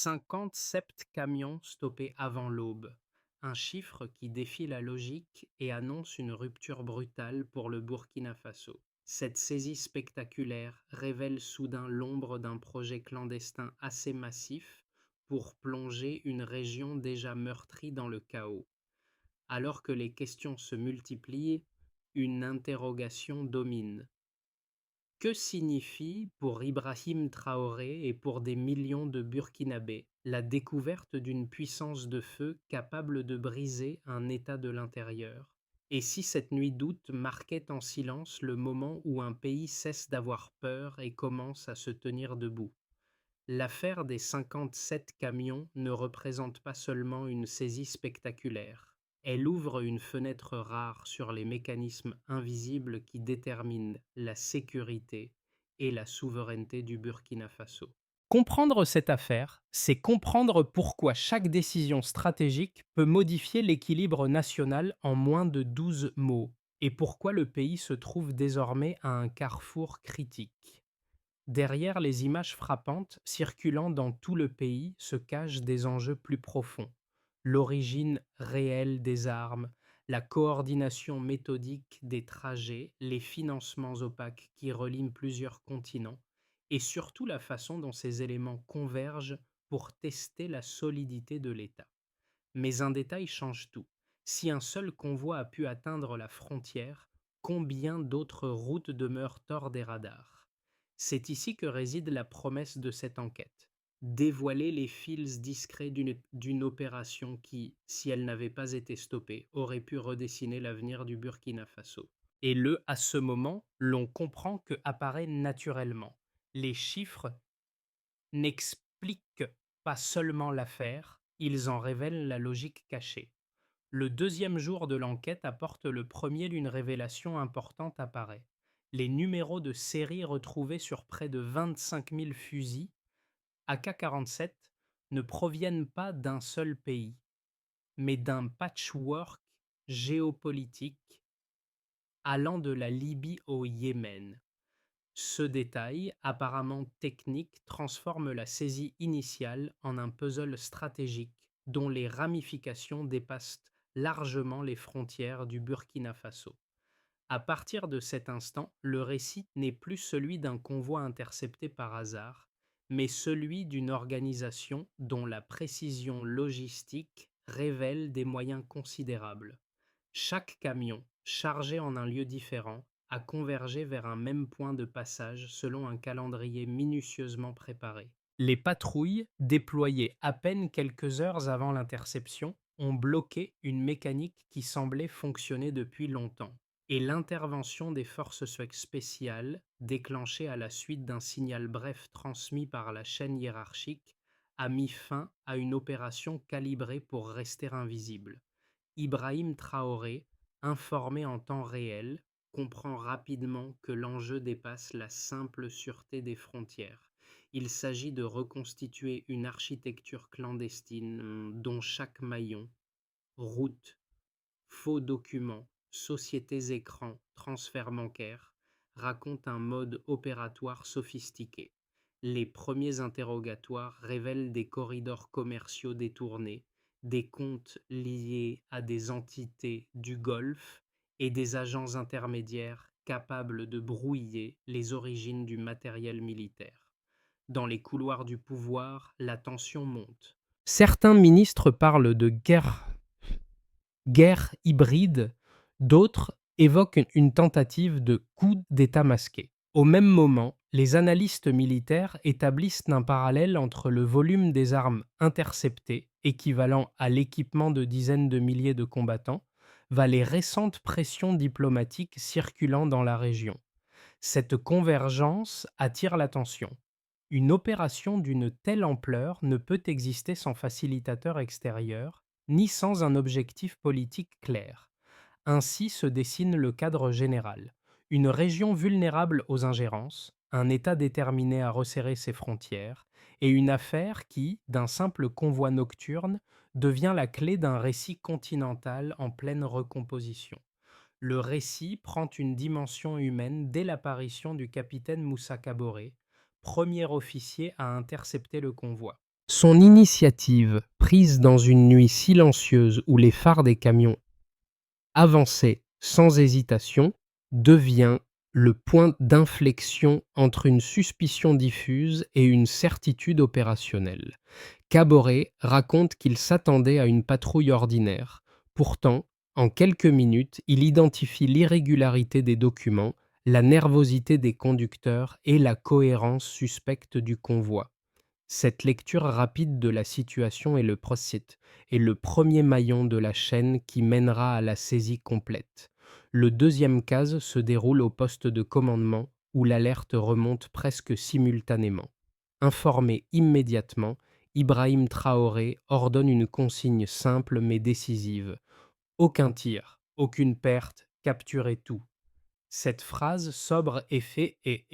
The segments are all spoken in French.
57 camions stoppés avant l'aube, un chiffre qui défie la logique et annonce une rupture brutale pour le Burkina Faso. Cette saisie spectaculaire révèle soudain l'ombre d'un projet clandestin assez massif pour plonger une région déjà meurtrie dans le chaos. Alors que les questions se multiplient, une interrogation domine. Que signifie pour Ibrahim Traoré et pour des millions de Burkinabés la découverte d'une puissance de feu capable de briser un État de l'intérieur? Et si cette nuit d'août marquait en silence le moment où un pays cesse d'avoir peur et commence à se tenir debout? L'affaire des 57 camions ne représente pas seulement une saisie spectaculaire. Elle ouvre une fenêtre rare sur les mécanismes invisibles qui déterminent la sécurité et la souveraineté du Burkina Faso. Comprendre cette affaire, c'est comprendre pourquoi chaque décision stratégique peut modifier l'équilibre national en moins de 12 mots, et pourquoi le pays se trouve désormais à un carrefour critique. Derrière les images frappantes circulant dans tout le pays se cachent des enjeux plus profonds. L'origine réelle des armes, la coordination méthodique des trajets, les financements opaques qui relient plusieurs continents, et surtout la façon dont ces éléments convergent pour tester la solidité de l'État. Mais un détail change tout. Si un seul convoi a pu atteindre la frontière, combien d'autres routes demeurent hors des radars? C'est ici que réside la promesse de cette enquête. Dévoiler les fils discrets d'une opération qui, si elle n'avait pas été stoppée, aurait pu redessiner l'avenir du Burkina Faso. Et à ce moment, l'on comprend que apparaît naturellement. Les chiffres n'expliquent pas seulement l'affaire, ils en révèlent la logique cachée. Le deuxième jour de l'enquête apporte le premier d'une révélation importante apparaît. Les numéros de série retrouvés sur près de 25 000 fusils AK-47 ne proviennent pas d'un seul pays, mais d'un patchwork géopolitique allant de la Libye au Yémen. Ce détail, apparemment technique, transforme la saisie initiale en un puzzle stratégique dont les ramifications dépassent largement les frontières du Burkina Faso. À partir de cet instant, le récit n'est plus celui d'un convoi intercepté par hasard, mais celui d'une organisation dont la précision logistique révèle des moyens considérables. Chaque camion, chargé en un lieu différent, a convergé vers un même point de passage selon un calendrier minutieusement préparé. Les patrouilles, déployées à peine quelques heures avant l'interception, ont bloqué une mécanique qui semblait fonctionner depuis longtemps. Et l'intervention des forces spéciales, déclenchée à la suite d'un signal bref transmis par la chaîne hiérarchique, a mis fin à une opération calibrée pour rester invisible. Ibrahim Traoré, informé en temps réel, comprend rapidement que l'enjeu dépasse la simple sûreté des frontières. Il s'agit de reconstituer une architecture clandestine dont chaque maillon, route, faux documents, sociétés écrans, transferts bancaires, raconte un mode opératoire sophistiqué. Les premiers interrogatoires révèlent des corridors commerciaux détournés, des comptes liés à des entités du Golfe et des agents intermédiaires capables de brouiller les origines du matériel militaire. Dans les couloirs du pouvoir, la tension monte. Certains ministres parlent de guerre hybride, d'autres évoquent une tentative de coup d'État masqué. Au même moment, les analystes militaires établissent un parallèle entre le volume des armes interceptées, équivalent à l'équipement de dizaines de milliers de combattants, les récentes pressions diplomatiques circulant dans la région. Cette convergence attire l'attention. Une opération d'une telle ampleur ne peut exister sans facilitateur extérieur, ni sans un objectif politique clair. Ainsi se dessine le cadre général. Une région vulnérable aux ingérences, un État déterminé à resserrer ses frontières, et une affaire qui, d'un simple convoi nocturne, devient la clé d'un récit continental en pleine recomposition. Le récit prend une dimension humaine dès l'apparition du capitaine Moussa Kaboré, premier officier à intercepter le convoi. Son initiative, prise dans une nuit silencieuse où les phares des camions avançaient sans hésitation, devient le point d'inflexion entre une suspicion diffuse et une certitude opérationnelle. Caboret raconte qu'il s'attendait à une patrouille ordinaire. Pourtant, en quelques minutes, il identifie l'irrégularité des documents, la nervosité des conducteurs et la cohérence suspecte du convoi. Cette lecture rapide de la situation est le premier maillon de la chaîne qui mènera à la saisie complète. Le deuxième case se déroule au poste de commandement où l'alerte remonte presque simultanément. Informé immédiatement, Ibrahim Traoré ordonne une consigne simple mais décisive. Aucun tir, aucune perte, capturez tout. Cette phrase sobre et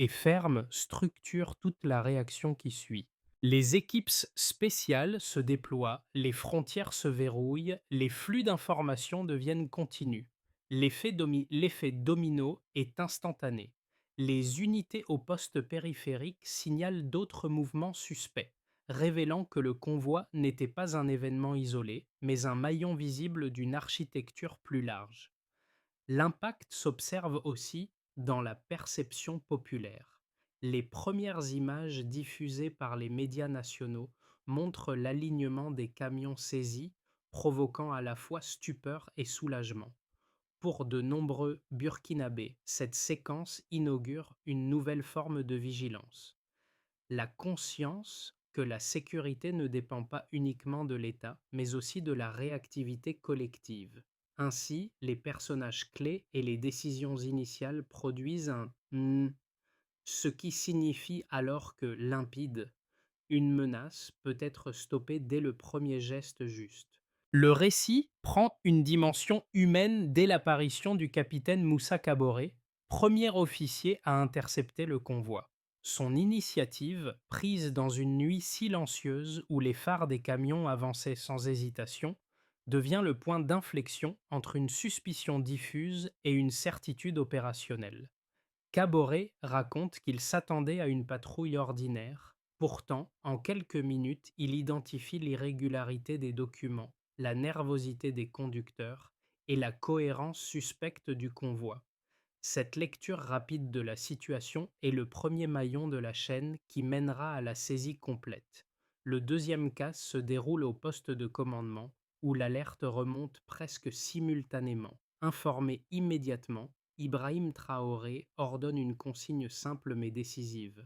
ferme structure toute la réaction qui suit. Les équipes spéciales se déploient, les frontières se verrouillent, les flux d'informations deviennent continus. L'effet domino est instantané. Les unités au poste périphérique signalent d'autres mouvements suspects, révélant que le convoi n'était pas un événement isolé, mais un maillon visible d'une architecture plus large. L'impact s'observe aussi dans la perception populaire. Les premières images diffusées par les médias nationaux montrent l'alignement des camions saisis, provoquant à la fois stupeur et soulagement. Pour de nombreux Burkinabés, cette séquence inaugure une nouvelle forme de vigilance. La conscience que la sécurité ne dépend pas uniquement de l'État, mais aussi de la réactivité collective. Ainsi, les personnages clés et les décisions initiales produisent un ce qui signifie alors que limpide, une menace peut être stoppée dès le premier geste juste. Le récit prend une dimension humaine dès l'apparition du capitaine Moussa Kaboré, premier officier à intercepter le convoi. Son initiative, prise dans une nuit silencieuse où les phares des camions avançaient sans hésitation, devient le point d'inflexion entre une suspicion diffuse et une certitude opérationnelle. Caboret raconte qu'il s'attendait à une patrouille ordinaire. Pourtant, en quelques minutes, il identifie l'irrégularité des documents, la nervosité des conducteurs et la cohérence suspecte du convoi. Cette lecture rapide de la situation est le premier maillon de la chaîne qui mènera à la saisie complète. Le deuxième cas se déroule au poste de commandement, où l'alerte remonte presque simultanément. Informé immédiatement, Ibrahim Traoré ordonne une consigne simple mais décisive.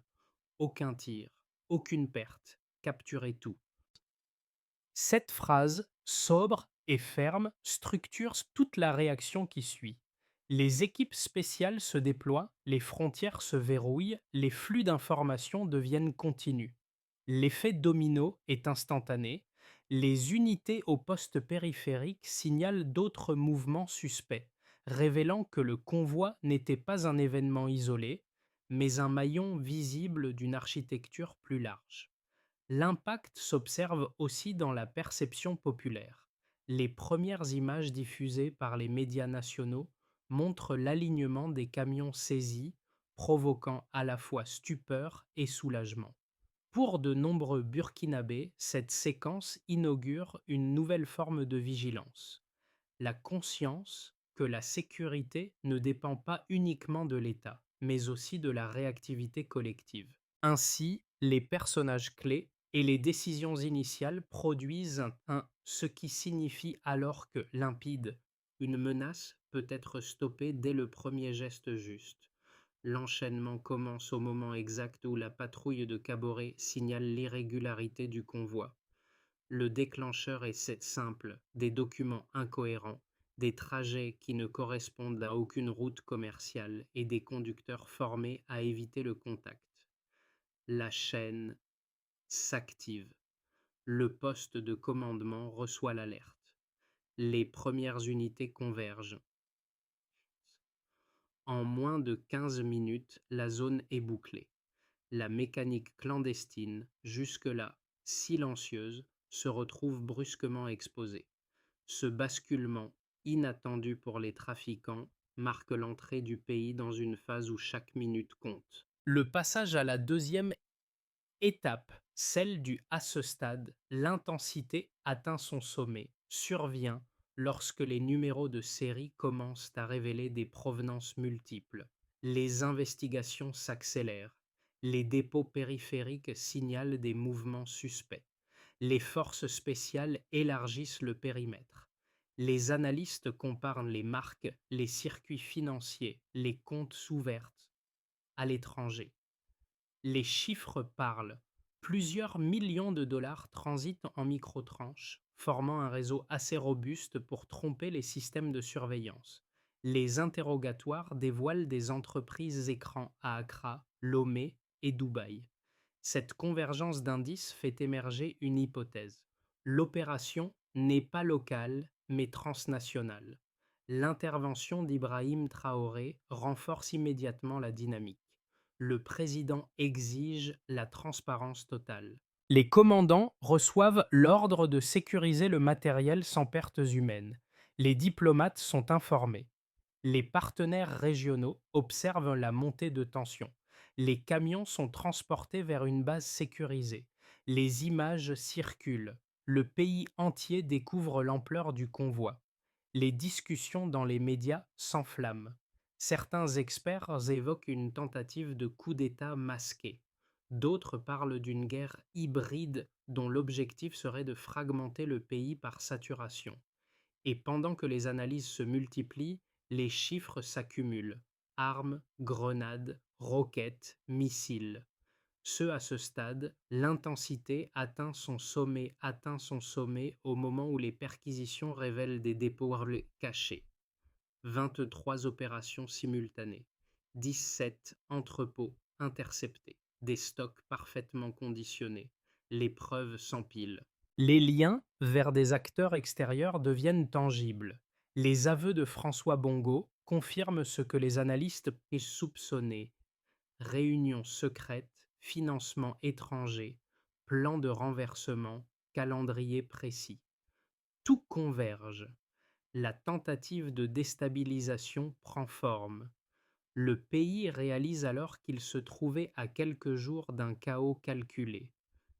Aucun tir, aucune perte, capturez tout. Cette phrase, sobre et ferme, structure toute la réaction qui suit. Les équipes spéciales se déploient, les frontières se verrouillent, les flux d'informations deviennent continus. L'effet domino est instantané, les unités au poste périphérique signalent d'autres mouvements suspects, révélant que le convoi n'était pas un événement isolé, mais un maillon visible d'une architecture plus large. L'impact s'observe aussi dans la perception populaire. Les premières images diffusées par les médias nationaux montrent l'alignement des camions saisis, provoquant à la fois stupeur et soulagement. Pour de nombreux Burkinabés, cette séquence inaugure une nouvelle forme de vigilance. La conscience que la sécurité ne dépend pas uniquement de l'État, mais aussi de la réactivité collective. Ainsi, les personnages clés et les décisions initiales produisent ce qui signifie alors que limpide, une menace peut être stoppée dès le premier geste juste. L'enchaînement commence au moment exact où la patrouille de Caboret signale l'irrégularité du convoi. Le déclencheur est simple, des documents incohérents, des trajets qui ne correspondent à aucune route commerciale et des conducteurs formés à éviter le contact. La chaîne s'active. Le poste de commandement reçoit l'alerte. Les premières unités convergent. En moins de 15 minutes, la zone est bouclée. La mécanique clandestine, jusque-là silencieuse, se retrouve brusquement exposée. Ce basculement, inattendu pour les trafiquants, marque l'entrée du pays dans une phase où chaque minute compte. Le passage à la deuxième Étape, celle du à ce stade, l'intensité atteint son sommet, survient lorsque les numéros de série commencent à révéler des provenances multiples. Les investigations s'accélèrent. Les dépôts périphériques signalent des mouvements suspects. Les forces spéciales élargissent le périmètre. Les analystes comparent les marques, les circuits financiers, les comptes ouverts à l'étranger. Les chiffres parlent. Plusieurs millions de dollars transitent en microtranches, formant un réseau assez robuste pour tromper les systèmes de surveillance. Les interrogatoires dévoilent des entreprises écrans à Accra, Lomé et Dubaï. Cette convergence d'indices fait émerger une hypothèse. L'opération n'est pas locale, mais transnationale. L'intervention d'Ibrahim Traoré renforce immédiatement la dynamique. Le président exige la transparence totale. Les commandants reçoivent l'ordre de sécuriser le matériel sans pertes humaines. Les diplomates sont informés. Les partenaires régionaux observent la montée de tension. Les camions sont transportés vers une base sécurisée. Les images circulent. Le pays entier découvre l'ampleur du convoi. Les discussions dans les médias s'enflamment. Certains experts évoquent une tentative de coup d'État masqué. D'autres parlent d'une guerre hybride dont l'objectif serait de fragmenter le pays par saturation. Et pendant que les analyses se multiplient, les chiffres s'accumulent. Armes, grenades, roquettes, missiles. À ce stade, l'intensité atteint son sommet au moment où les perquisitions révèlent des dépôts cachés. 23 opérations simultanées, 17 entrepôts interceptés, des stocks parfaitement conditionnés. Les preuves s'empilent. Les liens vers des acteurs extérieurs deviennent tangibles. Les aveux de François Bongo confirment ce que les analystes soupçonnaient. Réunions secrètes, financement étranger, plan de renversement, calendrier précis. Tout converge. La tentative de déstabilisation prend forme. Le pays réalise alors qu'il se trouvait à quelques jours d'un chaos calculé.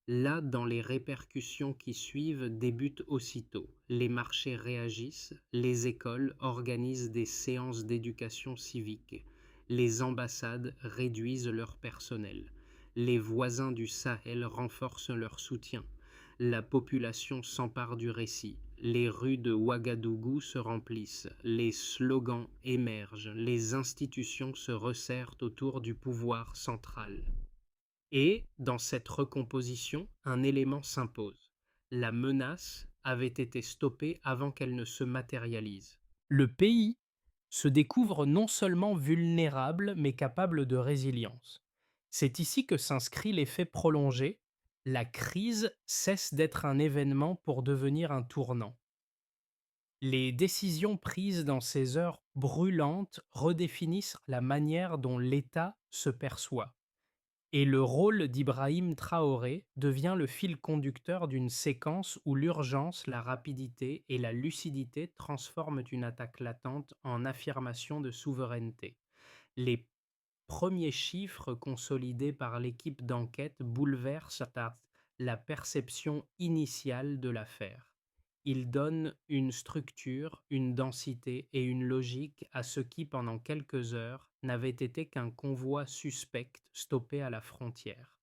Là, dans les répercussions qui suivent, débutent aussitôt. Les marchés réagissent, les écoles organisent des séances d'éducation civique, les ambassades réduisent leur personnel, les voisins du Sahel renforcent leur soutien, la population s'empare du récit, les rues de Ouagadougou se remplissent, les slogans émergent, les institutions se resserrent autour du pouvoir central. Et, dans cette recomposition, un élément s'impose. La menace avait été stoppée avant qu'elle ne se matérialise. Le pays se découvre non seulement vulnérable, mais capable de résilience. C'est ici que s'inscrit l'effet prolongé. La crise cesse d'être un événement pour devenir un tournant. Les décisions prises dans ces heures brûlantes redéfinissent la manière dont l'État se perçoit. Et le rôle d'Ibrahim Traoré devient le fil conducteur d'une séquence où l'urgence, la rapidité et la lucidité transforment une attaque latente en affirmation de souveraineté. Les premiers chiffres consolidés par l'équipe d'enquête bouleversent la perception initiale de l'affaire. Ils donnent une structure, une densité et une logique à ce qui, pendant quelques heures, n'avait été qu'un convoi suspect stoppé à la frontière.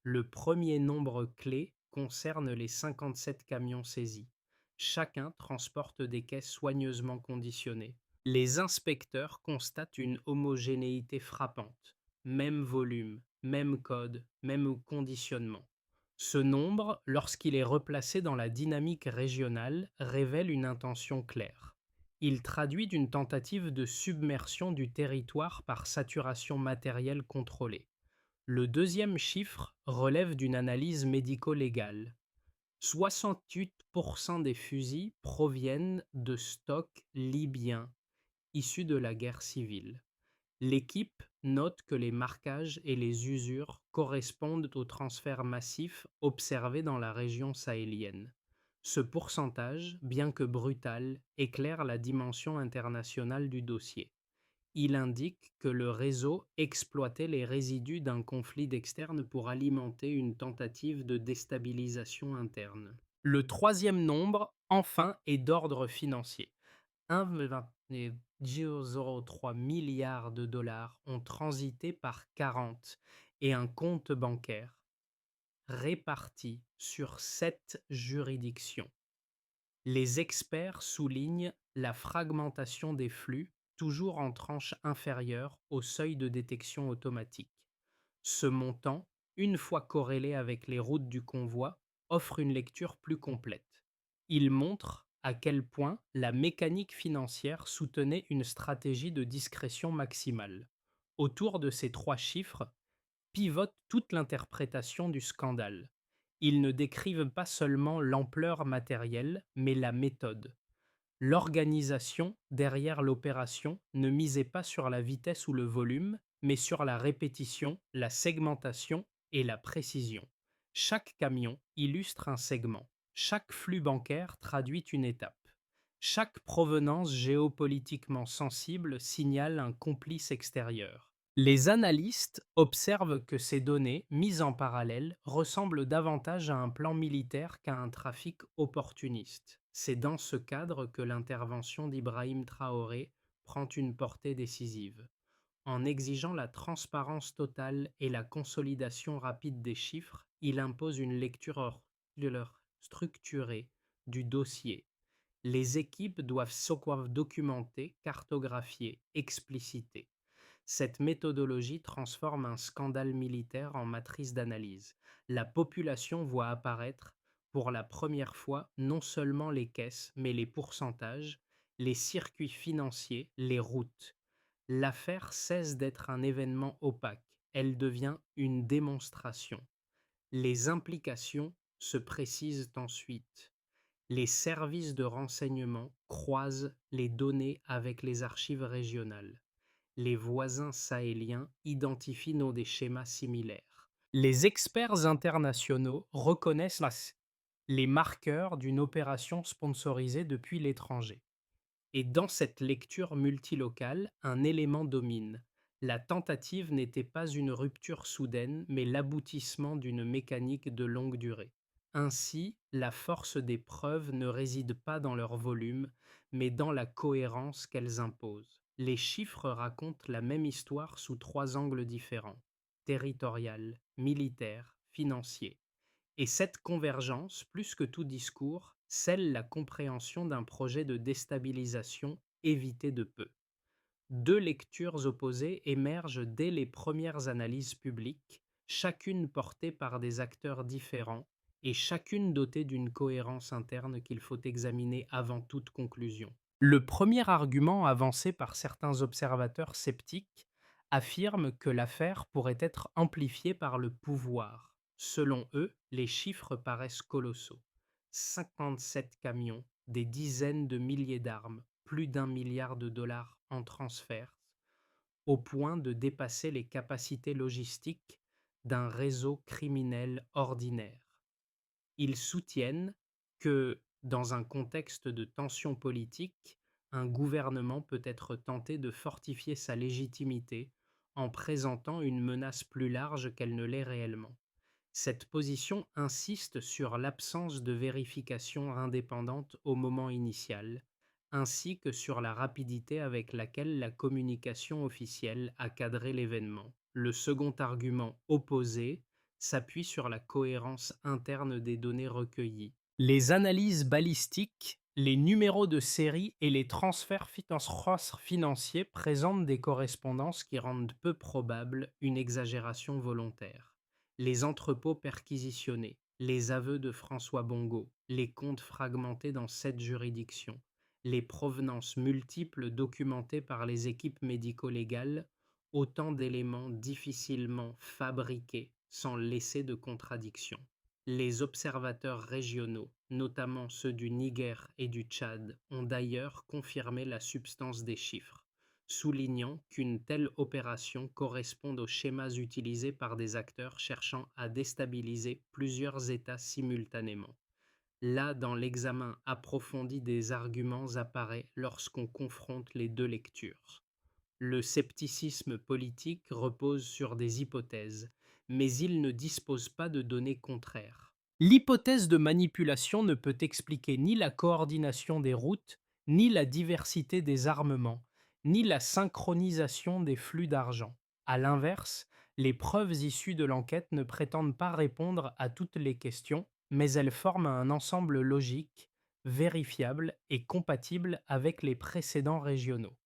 Le premier nombre clé concerne les 57 camions saisis. Chacun transporte des caisses soigneusement conditionnées. Les inspecteurs constatent une homogénéité frappante. Même volume, même code, même conditionnement. Ce nombre, lorsqu'il est replacé dans la dynamique régionale, révèle une intention claire. Il traduit une tentative de submersion du territoire par saturation matérielle contrôlée. Le deuxième chiffre relève d'une analyse médico-légale. 68% des fusils proviennent de stocks libyens issus de la guerre civile. L'équipe note que les marquages et les usures correspondent aux transferts massifs observés dans la région sahélienne. Ce pourcentage, bien que brutal, éclaire la dimension internationale du dossier. Il indique que le réseau exploitait les résidus d'un conflit externe pour alimenter une tentative de déstabilisation interne. Le troisième nombre, enfin, est d'ordre financier. 1,3 milliard de dollars ont transité par 40 et un compte bancaire réparti sur 7 juridictions. Les experts soulignent la fragmentation des flux, toujours en tranche inférieure au seuil de détection automatique. Ce montant, une fois corrélé avec les routes du convoi, offre une lecture plus complète. Il montre à quel point la mécanique financière soutenait une stratégie de discrétion maximale. Autour de ces trois chiffres pivote toute l'interprétation du scandale. Ils ne décrivent pas seulement l'ampleur matérielle, mais la méthode. L'organisation derrière l'opération ne misait pas sur la vitesse ou le volume, mais sur la répétition, la segmentation et la précision. Chaque camion illustre un segment. Chaque flux bancaire traduit une étape. Chaque provenance géopolitiquement sensible signale un complice extérieur. Les analystes observent que ces données, mises en parallèle, ressemblent davantage à un plan militaire qu'à un trafic opportuniste. C'est dans ce cadre que l'intervention d'Ibrahim Traoré prend une portée décisive. En exigeant la transparence totale et la consolidation rapide des chiffres, il impose une lecture structurée du dossier. Les équipes doivent savoir documenter, cartographier, expliciter. Cette méthodologie transforme un scandale militaire en matrice d'analyse. La population voit apparaître pour la première fois non seulement les caisses, mais les pourcentages, les circuits financiers, les routes. L'affaire cesse d'être un événement opaque, elle devient une démonstration. Les implications se précisent ensuite. Les services de renseignement croisent les données avec les archives régionales. Les voisins sahéliens identifient des schémas similaires. Les experts internationaux reconnaissent les marqueurs d'une opération sponsorisée depuis l'étranger. Et dans cette lecture multilocale, un élément domine. La tentative n'était pas une rupture soudaine, mais l'aboutissement d'une mécanique de longue durée. Ainsi, la force des preuves ne réside pas dans leur volume, mais dans la cohérence qu'elles imposent. Les chiffres racontent la même histoire sous trois angles différents: territorial, militaire, financier. Et cette convergence, plus que tout discours, scelle la compréhension d'un projet de déstabilisation évité de peu. Deux lectures opposées émergent dès les premières analyses publiques, chacune portée par des acteurs différents et chacune dotée d'une cohérence interne qu'il faut examiner avant toute conclusion. Le premier argument avancé par certains observateurs sceptiques affirme que l'affaire pourrait être amplifiée par le pouvoir. Selon eux, les chiffres paraissent colossaux. 57 camions, des dizaines de milliers d'armes, plus d'1 milliard de dollars en transferts, au point de dépasser les capacités logistiques d'un réseau criminel ordinaire. Ils soutiennent que, dans un contexte de tension politique, un gouvernement peut être tenté de fortifier sa légitimité en présentant une menace plus large qu'elle ne l'est réellement. Cette position insiste sur l'absence de vérification indépendante au moment initial, ainsi que sur la rapidité avec laquelle la communication officielle a cadré l'événement. Le second argument opposé s'appuie sur la cohérence interne des données recueillies. Les analyses balistiques, les numéros de série et les transferts financiers présentent des correspondances qui rendent peu probable une exagération volontaire. Les entrepôts perquisitionnés, les aveux de François Bongo, les comptes fragmentés dans 7 juridictions, les provenances multiples documentées par les équipes médico-légales, autant d'éléments difficilement fabriqués sans laisser de contradiction. Les observateurs régionaux, notamment ceux du Niger et du Tchad, ont d'ailleurs confirmé la substance des chiffres, soulignant qu'une telle opération correspond aux schémas utilisés par des acteurs cherchant à déstabiliser plusieurs États simultanément. Là, dans l'examen approfondi des arguments apparaît lorsqu'on confronte les deux lectures. Le scepticisme politique repose sur des hypothèses, mais il ne dispose pas de données contraires. L'hypothèse de manipulation ne peut expliquer ni la coordination des routes, ni la diversité des armements, ni la synchronisation des flux d'argent. À l'inverse, les preuves issues de l'enquête ne prétendent pas répondre à toutes les questions, mais elles forment un ensemble logique, vérifiable et compatible avec les précédents régionaux.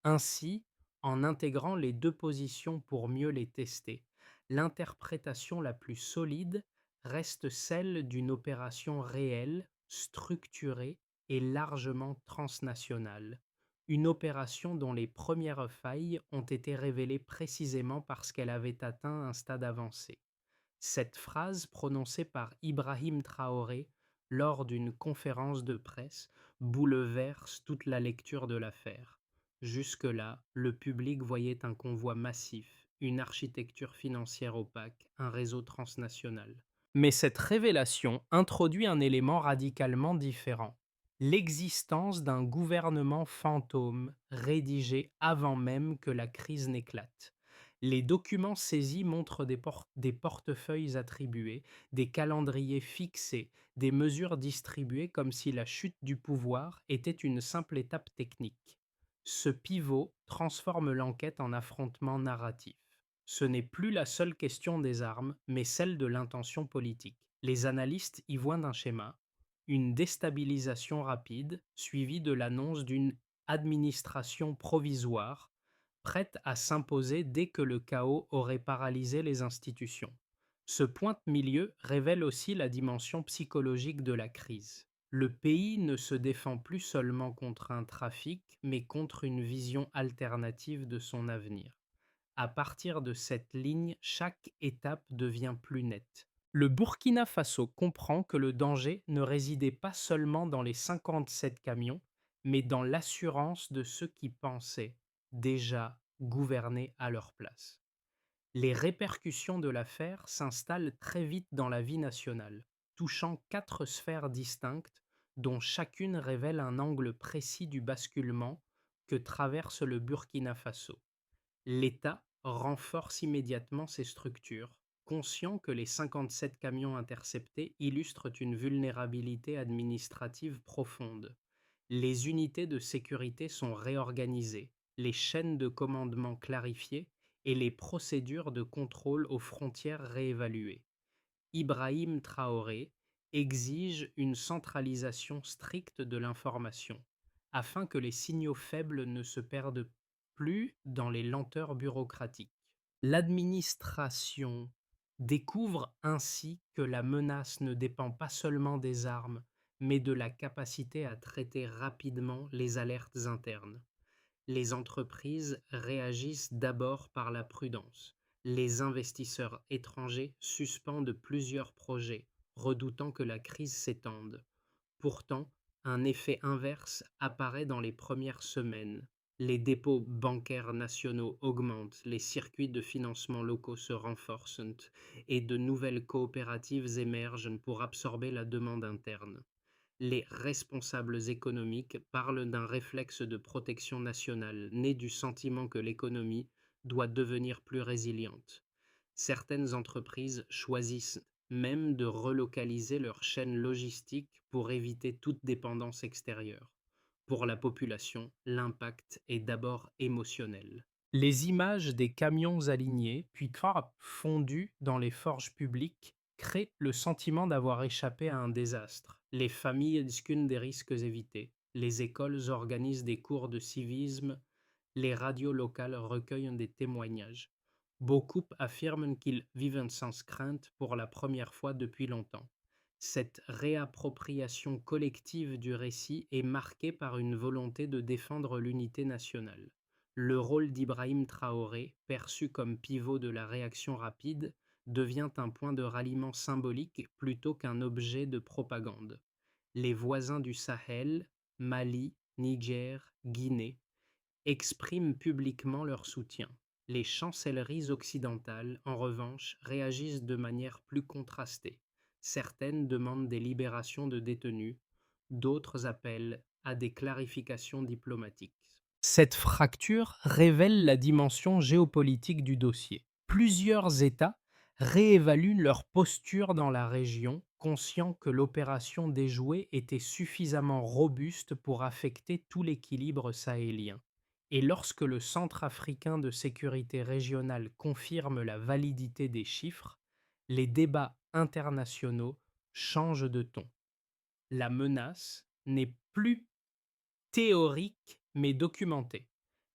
Ainsi, en intégrant les deux positions pour mieux les tester, l'interprétation la plus solide reste celle d'une opération réelle, structurée et largement transnationale. Une opération dont les premières failles ont été révélées précisément parce qu'elle avait atteint un stade avancé. Cette phrase prononcée par Ibrahim Traoré lors d'une conférence de presse bouleverse toute la lecture de l'affaire. Jusque-là, le public voyait un convoi massif, une architecture financière opaque, un réseau transnational. Mais cette révélation introduit un élément radicalement différent. L'existence d'un gouvernement fantôme rédigé avant même que la crise n'éclate. Les documents saisis montrent des portefeuilles attribués, des calendriers fixés, des mesures distribuées comme si la chute du pouvoir était une simple étape technique. Ce pivot transforme l'enquête en affrontement narratif. Ce n'est plus la seule question des armes, mais celle de l'intention politique. Les analystes y voient un schéma, une déstabilisation rapide, suivie de l'annonce d'une administration provisoire, prête à s'imposer dès que le chaos aurait paralysé les institutions. Ce point-milieu révèle aussi la dimension psychologique de la crise. Le pays ne se défend plus seulement contre un trafic, mais contre une vision alternative de son avenir. À partir de cette ligne, chaque étape devient plus nette. Le Burkina Faso comprend que le danger ne résidait pas seulement dans les 57 camions, mais dans l'assurance de ceux qui pensaient déjà gouverner à leur place. Les répercussions de l'affaire s'installent très vite dans la vie nationale, touchant 4 sphères distinctes dont chacune révèle un angle précis du basculement que traverse le Burkina Faso. L'État renforce immédiatement ses structures, conscient que les 57 camions interceptés illustrent une vulnérabilité administrative profonde. Les unités de sécurité sont réorganisées, les chaînes de commandement clarifiées et les procédures de contrôle aux frontières réévaluées. Ibrahim Traoré exige une centralisation stricte de l'information, afin que les signaux faibles ne se perdent plus dans les lenteurs bureaucratiques. L'administration découvre ainsi que la menace ne dépend pas seulement des armes, mais de la capacité à traiter rapidement les alertes internes. Les entreprises réagissent d'abord par la prudence. Les investisseurs étrangers suspendent plusieurs projets, redoutant que la crise s'étende. Pourtant, un effet inverse apparaît dans les premières semaines. Les dépôts bancaires nationaux augmentent, les circuits de financement locaux se renforcent et de nouvelles coopératives émergent pour absorber la demande interne. Les responsables économiques parlent d'un réflexe de protection nationale né du sentiment que l'économie doit devenir plus résiliente. Certaines entreprises choisissent même de relocaliser leur chaîne logistique pour éviter toute dépendance extérieure. Pour la population, l'impact est d'abord émotionnel. Les images des camions alignés, puis fondus dans les forges publiques, créent le sentiment d'avoir échappé à un désastre. Les familles discutent des risques évités. Les écoles organisent des cours de civisme. Les radios locales recueillent des témoignages. Beaucoup affirment qu'ils vivent sans crainte pour la première fois depuis longtemps. Cette réappropriation collective du récit est marquée par une volonté de défendre l'unité nationale. Le rôle d'Ibrahim Traoré, perçu comme pivot de la réaction rapide, devient un point de ralliement symbolique plutôt qu'un objet de propagande. Les voisins du Sahel, Mali, Niger, Guinée, expriment publiquement leur soutien. Les chancelleries occidentales, en revanche, réagissent de manière plus contrastée. Certaines demandent des libérations de détenus, d'autres appellent à des clarifications diplomatiques. Cette fracture révèle la dimension géopolitique du dossier. Plusieurs États réévaluent leur posture dans la région, conscients que l'opération déjouée était suffisamment robuste pour affecter tout l'équilibre sahélien. Et lorsque le Centre africain de sécurité régionale confirme la validité des chiffres, les débats internationaux changent de ton. La menace n'est plus théorique mais documentée.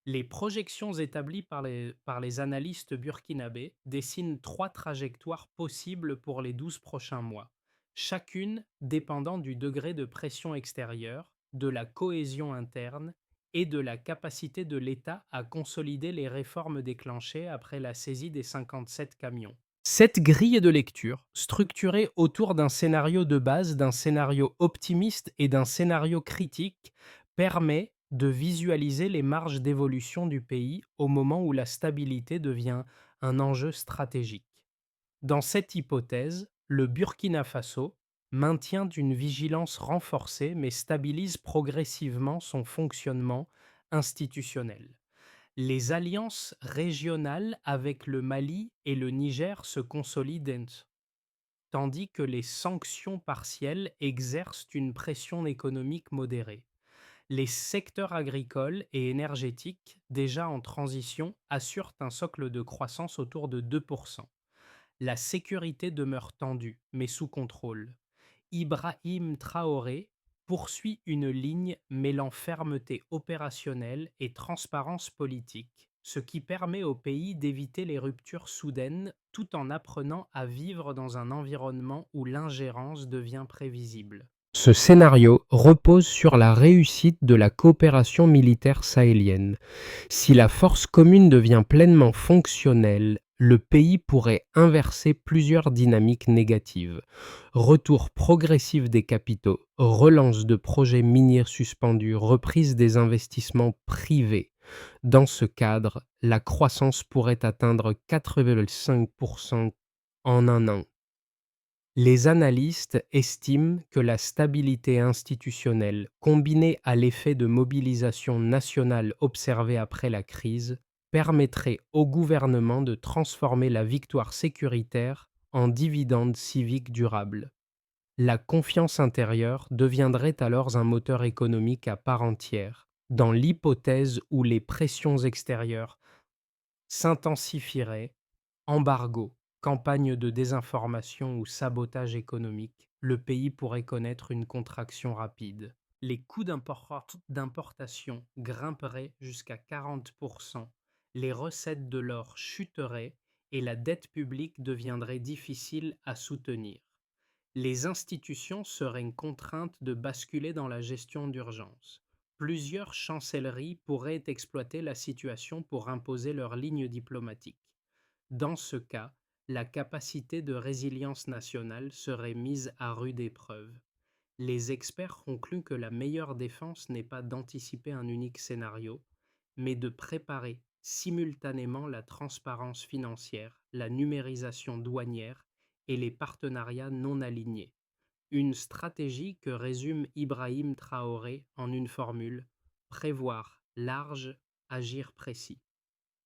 Les projections établies par les analystes burkinabés dessinent trois trajectoires possibles pour les 12 prochains mois, chacune dépendant du degré de pression extérieure, de la cohésion interne et de la capacité de l'État à consolider les réformes déclenchées après la saisie des 57 camions. Cette grille de lecture, structurée autour d'un scénario de base, d'un scénario optimiste et d'un scénario critique, permet de visualiser les marges d'évolution du pays au moment où la stabilité devient un enjeu stratégique. Dans cette hypothèse, le Burkina Faso maintient une vigilance renforcée mais stabilise progressivement son fonctionnement institutionnel. Les alliances régionales avec le Mali et le Niger se consolident, tandis que les sanctions partielles exercent une pression économique modérée. Les secteurs agricoles et énergétiques, déjà en transition, assurent un socle de croissance autour de 2%. La sécurité demeure tendue, mais sous contrôle. Ibrahim Traoré poursuit une ligne mêlant fermeté opérationnelle et transparence politique, ce qui permet au pays d'éviter les ruptures soudaines tout en apprenant à vivre dans un environnement où l'ingérence devient prévisible. Ce scénario repose sur la réussite de la coopération militaire sahélienne. Si la force commune devient pleinement fonctionnelle, le pays pourrait inverser plusieurs dynamiques négatives. Retour progressif des capitaux, relance de projets miniers suspendus, reprise des investissements privés. Dans ce cadre, la croissance pourrait atteindre 4,5% en un an. Les analystes estiment que la stabilité institutionnelle, combinée à l'effet de mobilisation nationale observé après la crise, permettrait au gouvernement de transformer la victoire sécuritaire en dividende civique durable. La confiance intérieure deviendrait alors un moteur économique à part entière, dans l'hypothèse où les pressions extérieures s'intensifieraient. Embargo, campagne de désinformation ou sabotage économique, le pays pourrait connaître une contraction rapide. Les coûts d'importation grimperaient jusqu'à 40%, les recettes de l'or chuteraient et la dette publique deviendrait difficile à soutenir. Les institutions seraient contraintes de basculer dans la gestion d'urgence. Plusieurs chancelleries pourraient exploiter la situation pour imposer leur ligne diplomatique. Dans ce cas, la capacité de résilience nationale serait mise à rude épreuve. Les experts concluent que la meilleure défense n'est pas d'anticiper un unique scénario, mais de préparer simultanément la transparence financière, la numérisation douanière et les partenariats non alignés. Une stratégie que résume Ibrahim Traoré en une formule: prévoir large, agir précis.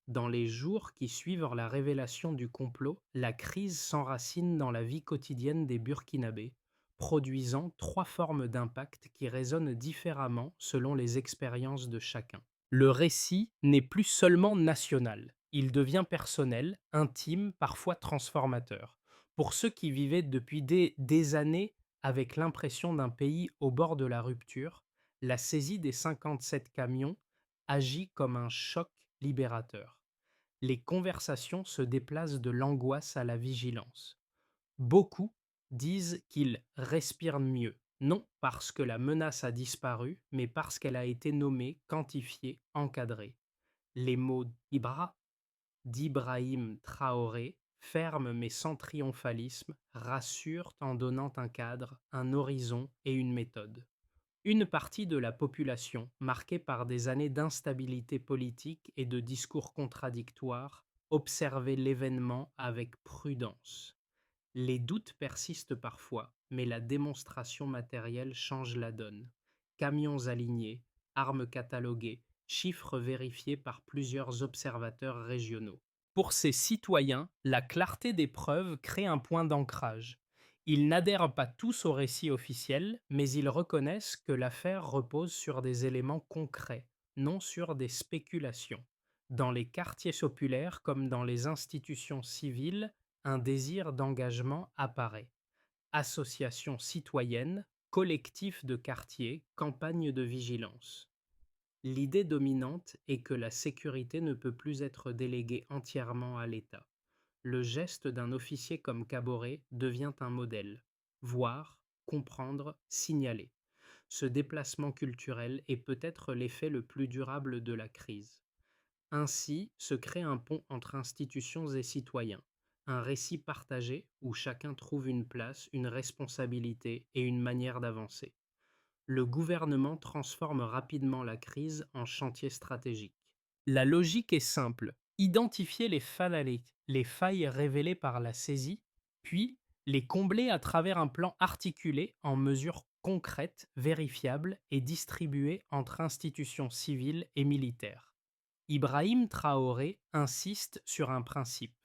Dans les jours qui suivent la révélation du complot, la crise s'enracine dans la vie quotidienne des Burkinabés, produisant trois formes d'impact qui résonnent différemment selon les expériences de chacun. Le récit n'est plus seulement national, il devient personnel, intime, parfois transformateur. Pour ceux qui vivaient depuis des années avec l'impression d'un pays au bord de la rupture, la saisie des 57 camions agit comme un choc libérateur. Les conversations se déplacent de l'angoisse à la vigilance. Beaucoup disent qu'ils respirent mieux, non parce que la menace a disparu, mais parce qu'elle a été nommée, quantifiée, encadrée. Les mots d'Ibrahim Traoré, fermes mais sans triomphalisme, rassurent en donnant un cadre, un horizon et une méthode. Une partie de la population, marquée par des années d'instabilité politique et de discours contradictoires, observait l'événement avec prudence. Les doutes persistent parfois, mais la démonstration matérielle change la donne. Camions alignés, armes cataloguées, chiffre vérifié par plusieurs observateurs régionaux. Pour ces citoyens, la clarté des preuves crée un point d'ancrage. Ils n'adhèrent pas tous au récit officiel, mais ils reconnaissent que l'affaire repose sur des éléments concrets, non sur des spéculations. Dans les quartiers populaires comme dans les institutions civiles, un désir d'engagement apparaît. Associations citoyennes, collectifs de quartier, campagnes de vigilance. L'idée dominante est que la sécurité ne peut plus être déléguée entièrement à l'État. Le geste d'un officier comme Caboret devient un modèle. Voir, comprendre, signaler. Ce déplacement culturel est peut-être l'effet le plus durable de la crise. Ainsi se crée un pont entre institutions et citoyens, un récit partagé où chacun trouve une place, une responsabilité et une manière d'avancer. Le gouvernement transforme rapidement la crise en chantier stratégique. La logique est simple: identifier les failles révélées par la saisie, puis les combler à travers un plan articulé en mesures concrètes, vérifiables et distribuées entre institutions civiles et militaires. Ibrahim Traoré insiste sur un principe: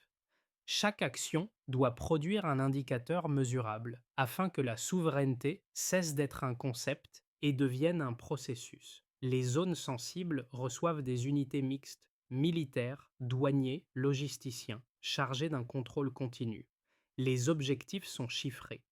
chaque action doit produire un indicateur mesurable afin que la souveraineté cesse d'être un concept et devienne un processus. Les zones sensibles reçoivent des unités mixtes, militaires, douaniers, logisticiens, chargés d'un contrôle continu. Les objectifs sont chiffrés: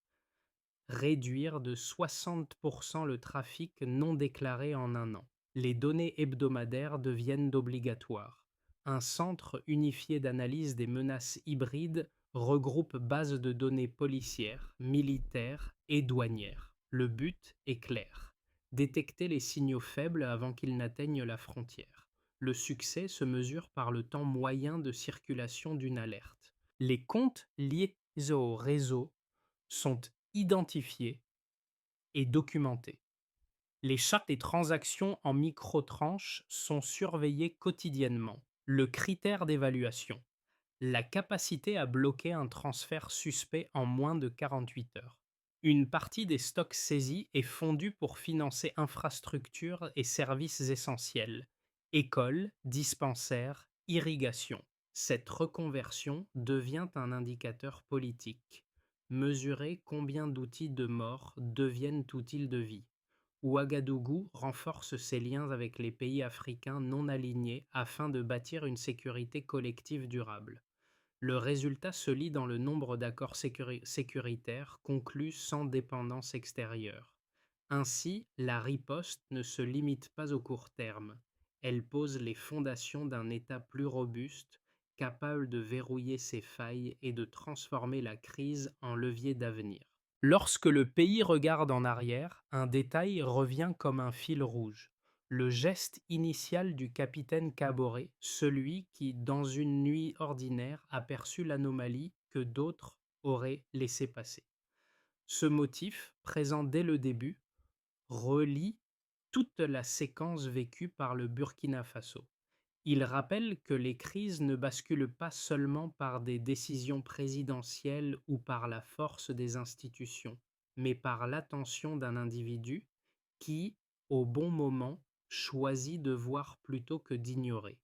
réduire de 60% le trafic non déclaré en un an. Les données hebdomadaires deviennent obligatoires. Un centre unifié d'analyse des menaces hybrides regroupe bases de données policières, militaires et douanières. Le but est clair: détecter les signaux faibles avant qu'ils n'atteignent la frontière. Le succès se mesure par le temps moyen de circulation d'une alerte. Les comptes liés au réseau sont identifiés et documentés. Les chartes et transactions en micro-tranches sont surveillées quotidiennement. Le critère d'évaluation: la capacité à bloquer un transfert suspect en moins de 48 heures. Une partie des stocks saisis est fondue pour financer infrastructures et services essentiels: écoles, dispensaires, irrigation. Cette reconversion devient un indicateur politique. Mesurer combien d'outils de mort deviennent outils de vie. Ouagadougou renforce ses liens avec les pays africains non alignés afin de bâtir une sécurité collective durable. Le résultat se lit dans le nombre d'accords sécuritaires conclus sans dépendance extérieure. Ainsi, la riposte ne se limite pas au court terme. Elle pose les fondations d'un État plus robuste, capable de verrouiller ses failles et de transformer la crise en levier d'avenir. Lorsque le pays regarde en arrière, un détail revient comme un fil rouge: le geste initial du capitaine Caboret, celui qui, dans une nuit ordinaire, aperçut l'anomalie que d'autres auraient laissé passer. Ce motif, présent dès le début, relie toute la séquence vécue par le Burkina Faso. Il rappelle que les crises ne basculent pas seulement par des décisions présidentielles ou par la force des institutions, mais par l'attention d'un individu qui, au bon moment, choisit de voir plutôt que d'ignorer.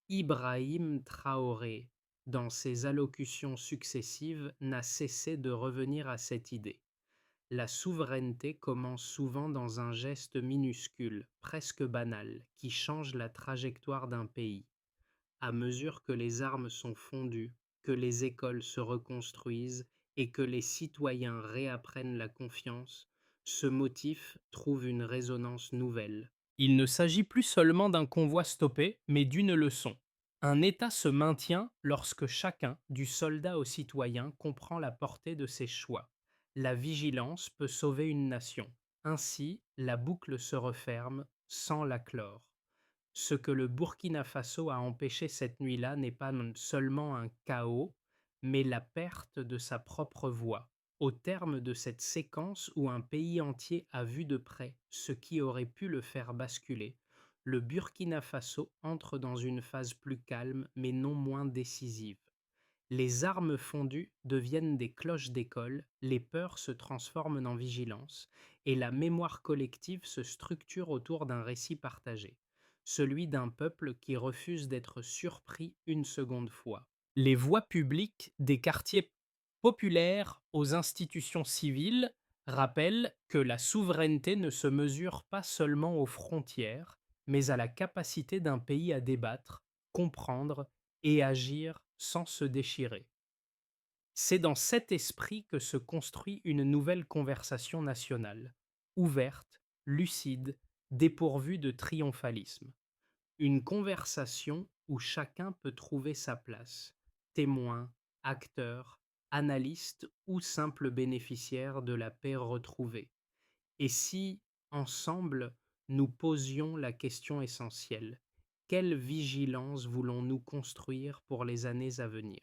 Ibrahim Traoré, dans ses allocutions successives, n'a cessé de revenir à cette idée. La souveraineté commence souvent dans un geste minuscule, presque banal, qui change la trajectoire d'un pays. À mesure que les armes sont fondues, que les écoles se reconstruisent et que les citoyens réapprennent la confiance, ce motif trouve une résonance nouvelle. Il ne s'agit plus seulement d'un convoi stoppé, mais d'une leçon. Un État se maintient lorsque chacun, du soldat au citoyen, comprend la portée de ses choix. La vigilance peut sauver une nation. Ainsi, la boucle se referme sans la clore. Ce que le Burkina Faso a empêché cette nuit-là n'est pas seulement un chaos, mais la perte de sa propre voix. Au terme de cette séquence où un pays entier a vu de près ce qui aurait pu le faire basculer, le Burkina Faso entre dans une phase plus calme mais non moins décisive. Les armes fondues deviennent des cloches d'école, les peurs se transforment en vigilance, et la mémoire collective se structure autour d'un récit partagé. celui d'un peuple qui refuse d'être surpris une seconde fois. Les voies publiques des quartiers populaires aux institutions civiles rappellent que la souveraineté ne se mesure pas seulement aux frontières, mais à la capacité d'un pays à débattre, comprendre et agir sans se déchirer. C'est dans cet esprit que se construit une nouvelle conversation nationale, ouverte, lucide, dépourvue de triomphalisme. Une conversation où chacun peut trouver sa place, témoin, acteur, analyste ou simple bénéficiaire de la paix retrouvée. Et si, ensemble, nous posions la question essentielle, quelle vigilance voulons-nous construire pour les années à venir?